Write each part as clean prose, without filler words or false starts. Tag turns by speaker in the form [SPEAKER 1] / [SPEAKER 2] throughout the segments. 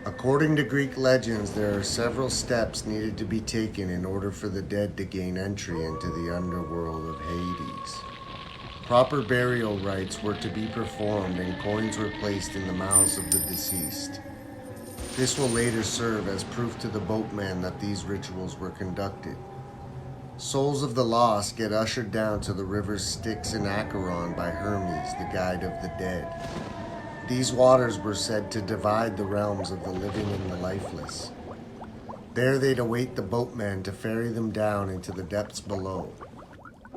[SPEAKER 1] According to Greek legends, there are several steps needed to be taken in order for the dead to gain entry into the underworld of Hades. Proper burial rites were to be performed and coins were placed in the mouths of the deceased. This will later serve as proof to the boatman that these rituals were conducted. Souls of the lost get ushered down to the river Styx in Charon by Hermes, the guide of the dead. These waters were said to divide the realms of the living and the lifeless. There they'd await the boatman to ferry them down into the depths below.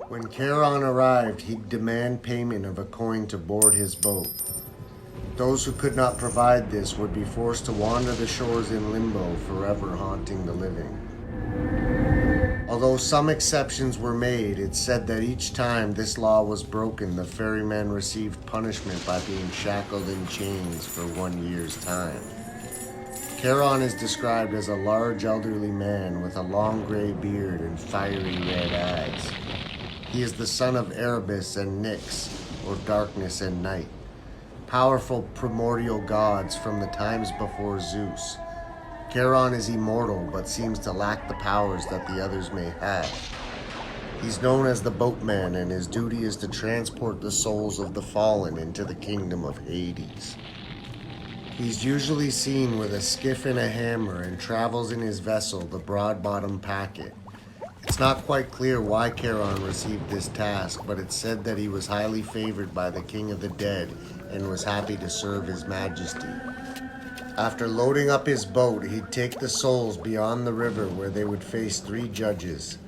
[SPEAKER 1] When Charon arrived, he'd demand payment of a coin to board his boat. Those who could not provide this would be forced to wander the shores in limbo, forever haunting the living. Although some exceptions were made, it's said that each time this law was broken, the ferryman received punishment by being shackled in chains for 1 year's time. Charon is described as a large elderly man with a long gray beard and fiery red eyes. He is the son of Erebus and Nyx, or darkness and night, powerful primordial gods from the times before Zeus. Charon is immortal, but seems to lack the powers that the others may have. He's known as the Boatman, and his duty is to transport the souls of the fallen into the kingdom of Hades. He's usually seen with a skiff and a hammer and travels in his vessel, the Broad-Bottom Packet. It's not quite clear why Charon received this task, but it's said that he was highly favored by the king of the dead and was happy to serve his majesty. After loading up his boat, he'd take the souls beyond the river where they would face 3 judges.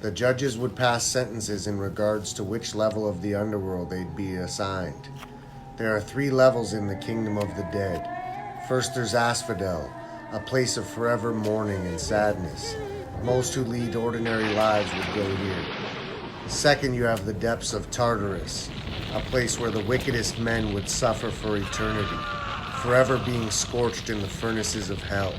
[SPEAKER 1] The judges would pass sentences in regards to which level of the underworld they'd be assigned. There are 3 levels in the kingdom of the dead. First, there's Asphodel, a place of forever mourning and sadness. Most who lead ordinary lives would go here. Second, you have the depths of Tartarus, a place where the wickedest men would suffer for eternity, forever being scorched in the furnaces of hell.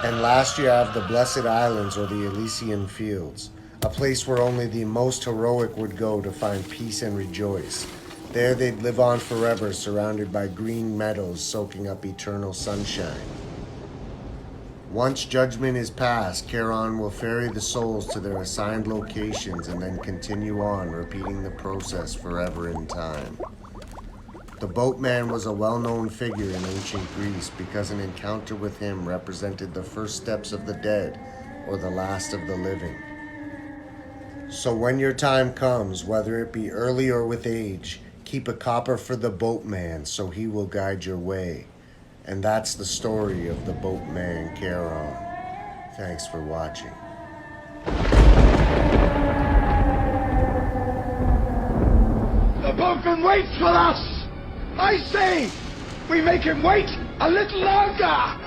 [SPEAKER 1] And last, you have the Blessed Islands, or the Elysian Fields, a place where only the most heroic would go to find peace and rejoice. There they'd live on forever, surrounded by green meadows soaking up eternal sunshine. Once judgment is passed, Charon will ferry the souls to their assigned locations and then continue on, repeating the process forever in time. The boatman was a well-known figure in ancient Greece because an encounter with him represented the first steps of the dead or the last of the living. So when your time comes, whether it be early or with age, keep a copper for the boatman so he will guide your way. And that's the story of the boatman Charon. Thanks for watching.
[SPEAKER 2] The boatman waits for us! I say, we make him wait a little longer!